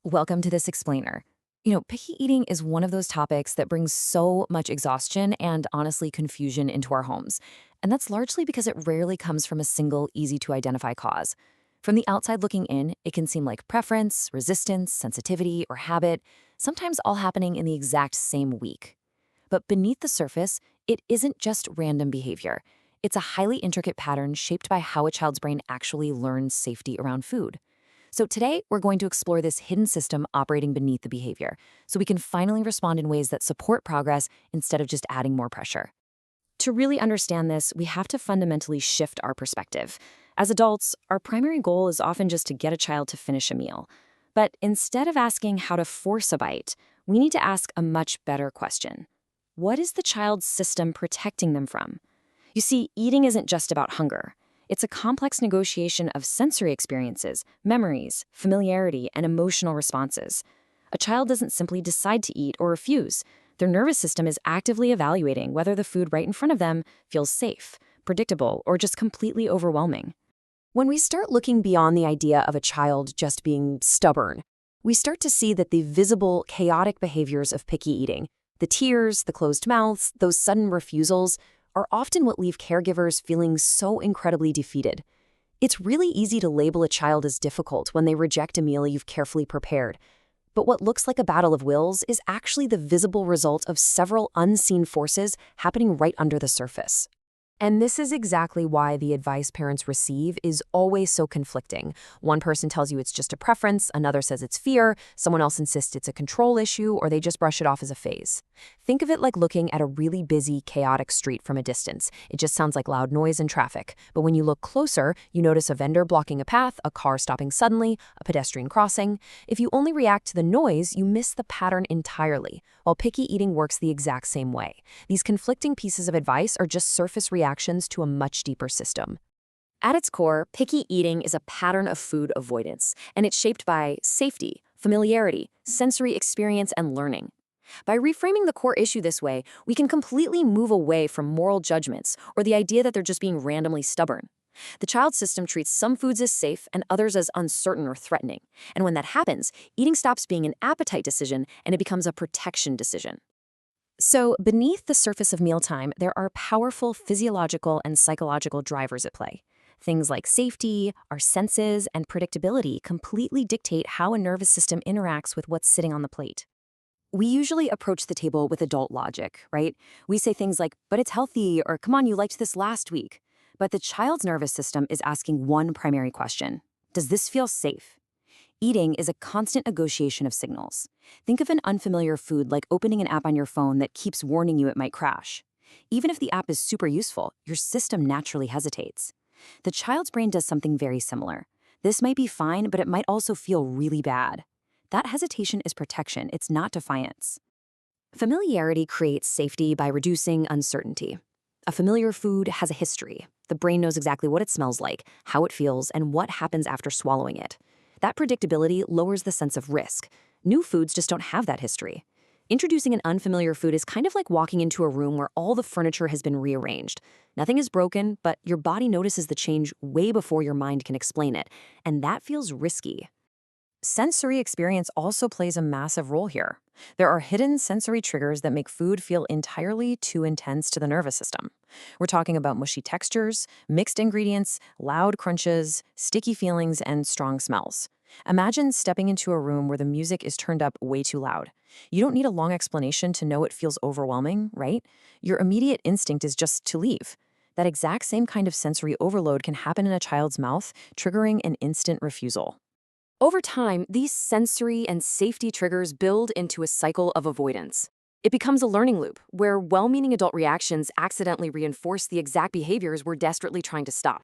Welcome to this explainer. Picky eating is one of those topics that brings so much exhaustion and honestly confusion into our homes. And that's largely because it rarely comes from a single, easy to identify cause. From the outside looking in, it can seem like preference, resistance, sensitivity, or habit, sometimes all happening in the exact same week. But beneath the surface, it isn't just random behavior. It's a highly intricate pattern shaped by how a child's brain actually learns safety around food. So today, we're going to explore this hidden system operating beneath the behavior, so we can finally respond in ways that support progress instead of just adding more pressure. To really understand this, we have to fundamentally shift our perspective. As adults, our primary goal is often just to get a child to finish a meal. But instead of asking how to force a bite, we need to ask a much better question. What is the child's system protecting them from? You see, eating isn't just about hunger. It's a complex negotiation of sensory experiences, memories, familiarity, and emotional responses. A child doesn't simply decide to eat or refuse. Their nervous system is actively evaluating whether the food right in front of them feels safe, predictable, or just completely overwhelming. When we start looking beyond the idea of a child just being stubborn, we start to see that the visible, chaotic behaviors of picky eating, the tears, the closed mouths, those sudden refusals, are often what leave caregivers feeling so incredibly defeated. It's really easy to label a child as difficult when they reject a meal you've carefully prepared. But what looks like a battle of wills is actually the visible result of several unseen forces happening right under the surface. And this is exactly why the advice parents receive is always so conflicting. One person tells you it's just a preference, another says it's fear, someone else insists it's a control issue, or they just brush it off as a phase. Think of it like looking at a really busy, chaotic street from a distance. It just sounds like loud noise and traffic. But when you look closer, you notice a vendor blocking a path, a car stopping suddenly, a pedestrian crossing. If you only react to the noise, you miss the pattern entirely. While picky eating works the exact same way. These conflicting pieces of advice are just surface reactions to a much deeper system. At its core, picky eating is a pattern of food avoidance, and it's shaped by safety, familiarity, sensory experience, and learning. By reframing the core issue this way, we can completely move away from moral judgments or the idea that they're just being randomly stubborn. The child system treats some foods as safe and others as uncertain or threatening. And when that happens, eating stops being an appetite decision and it becomes a protection decision. So, beneath the surface of mealtime, there are powerful physiological and psychological drivers at play. Things like safety, our senses, and predictability completely dictate how a nervous system interacts with what's sitting on the plate. We usually approach the table with adult logic, right? We say things like, but it's healthy, or come on, you liked this last week. But the child's nervous system is asking one primary question. Does this feel safe? Eating is a constant negotiation of signals. Think of an unfamiliar food like opening an app on your phone that keeps warning you it might crash. Even if the app is super useful, your system naturally hesitates. The child's brain does something very similar. This might be fine, but it might also feel really bad. That hesitation is protection, it's not defiance. Familiarity creates safety by reducing uncertainty. A familiar food has a history. The brain knows exactly what it smells like, how it feels, and what happens after swallowing it. That predictability lowers the sense of risk. New foods just don't have that history. Introducing an unfamiliar food is kind of like walking into a room where all the furniture has been rearranged. Nothing is broken, but your body notices the change way before your mind can explain it, and that feels risky. Sensory experience also plays a massive role here. There are hidden sensory triggers that make food feel entirely too intense to the nervous system. We're talking about mushy textures, mixed ingredients, loud crunches, sticky feelings, and strong smells. Imagine stepping into a room where the music is turned up way too loud. You don't need a long explanation to know it feels overwhelming, right? Your immediate instinct is just to leave. That exact same kind of sensory overload can happen in a child's mouth, triggering an instant refusal. Over time, these sensory and safety triggers build into a cycle of avoidance. It becomes a learning loop, where well-meaning adult reactions accidentally reinforce the exact behaviors we're desperately trying to stop.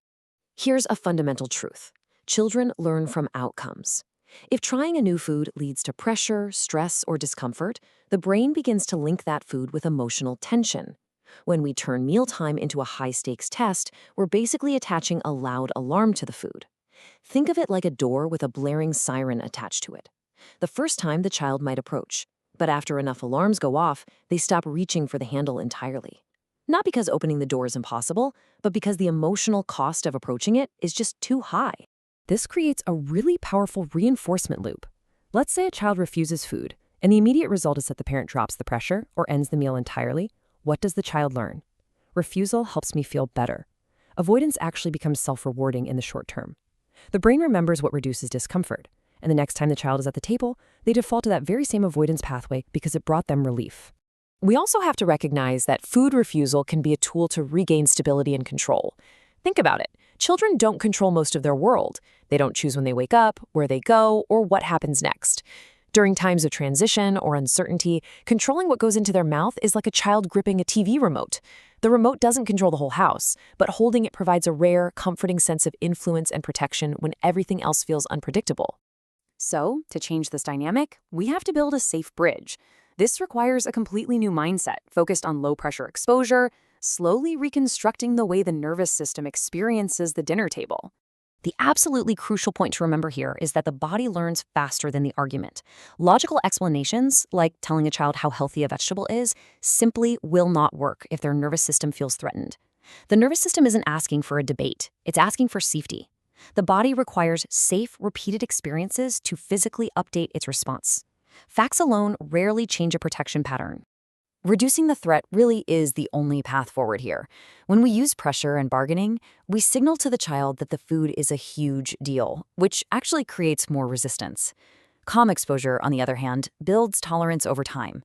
Here's a fundamental truth. Children learn from outcomes. If trying a new food leads to pressure, stress, or discomfort, the brain begins to link that food with emotional tension. When we turn mealtime into a high-stakes test, we're basically attaching a loud alarm to the food. Think of it like a door with a blaring siren attached to it. The first time the child might approach, but after enough alarms go off, they stop reaching for the handle entirely. Not because opening the door is impossible, but because the emotional cost of approaching it is just too high. This creates a really powerful reinforcement loop. Let's say a child refuses food, and the immediate result is that the parent drops the pressure or ends the meal entirely. What does the child learn? Refusal helps me feel better. Avoidance actually becomes self-rewarding in the short term. The brain remembers what reduces discomfort, and the next time the child is at the table, they default to that very same avoidance pathway because it brought them relief. We also have to recognize that food refusal can be a tool to regain stability and control. Think about it. Children don't control most of their world. They don't choose when they wake up, where they go, or what happens next. During times of transition or uncertainty, controlling what goes into their mouth is like a child gripping a TV remote. The remote doesn't control the whole house, but holding it provides a rare, comforting sense of influence and protection when everything else feels unpredictable. So, to change this dynamic, we have to build a safe bridge. This requires a completely new mindset focused on low-pressure exposure, slowly reconstructing the way the nervous system experiences the dinner table. The absolutely crucial point to remember here is that the body learns faster than the argument. Logical explanations, like telling a child how healthy a vegetable is, simply will not work if their nervous system feels threatened. The nervous system isn't asking for a debate, it's asking for safety. The body requires safe, repeated experiences to physically update its response. Facts alone rarely change a protection pattern. Reducing the threat really is the only path forward here. When we use pressure and bargaining, we signal to the child that the food is a huge deal, which actually creates more resistance. Calm exposure, on the other hand, builds tolerance over time.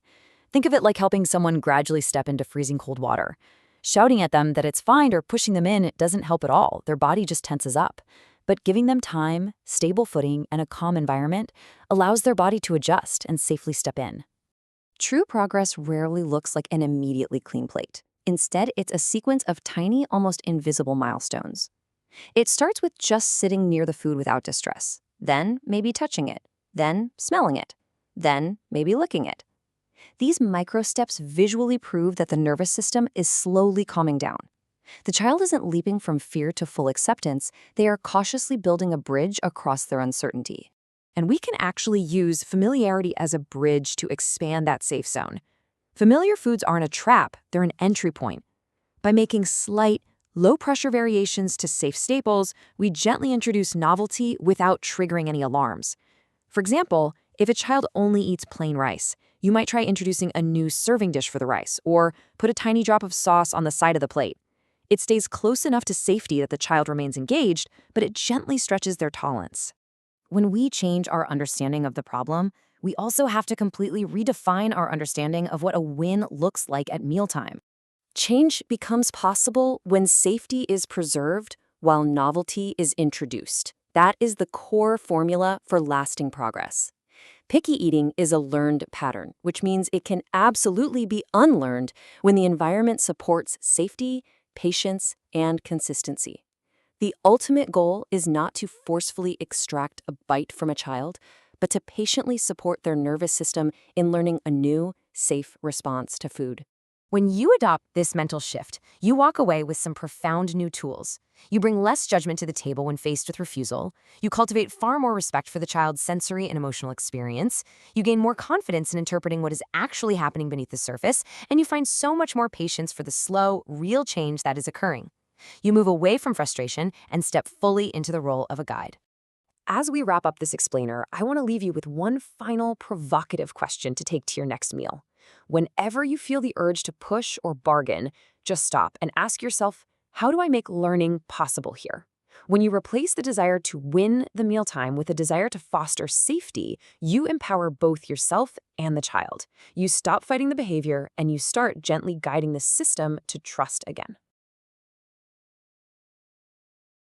Think of it like helping someone gradually step into freezing cold water. Shouting at them that it's fine or pushing them in doesn't help at all. Their body just tenses up. But giving them time, stable footing, and a calm environment allows their body to adjust and safely step in. True progress rarely looks like an immediately clean plate. Instead, it's a sequence of tiny, almost invisible milestones. It starts with just sitting near the food without distress, then maybe touching it, then smelling it, then maybe licking it. These micro steps visually prove that the nervous system is slowly calming down. The child isn't leaping from fear to full acceptance, they are cautiously building a bridge across their uncertainty. And we can actually use familiarity as a bridge to expand that safe zone. Familiar foods aren't a trap, they're an entry point. By making slight, low-pressure variations to safe staples, we gently introduce novelty without triggering any alarms. For example, if a child only eats plain rice, you might try introducing a new serving dish for the rice, or put a tiny drop of sauce on the side of the plate. It stays close enough to safety that the child remains engaged, but it gently stretches their tolerance. When we change our understanding of the problem, we also have to completely redefine our understanding of what a win looks like at mealtime. Change becomes possible when safety is preserved while novelty is introduced. That is the core formula for lasting progress. Picky eating is a learned pattern, which means it can absolutely be unlearned when the environment supports safety, patience, and consistency. The ultimate goal is not to forcefully extract a bite from a child, but to patiently support their nervous system in learning a new, safe response to food. When you adopt this mental shift, you walk away with some profound new tools. You bring less judgment to the table when faced with refusal. You cultivate far more respect for the child's sensory and emotional experience. You gain more confidence in interpreting what is actually happening beneath the surface, and you find so much more patience for the slow, real change that is occurring. You move away from frustration and step fully into the role of a guide. As we wrap up this explainer, I want to leave you with one final provocative question to take to your next meal. Whenever you feel the urge to push or bargain, just stop and ask yourself, how do I make learning possible here? When you replace the desire to win the mealtime with a desire to foster safety, you empower both yourself and the child. You stop fighting the behavior and you start gently guiding the system to trust again.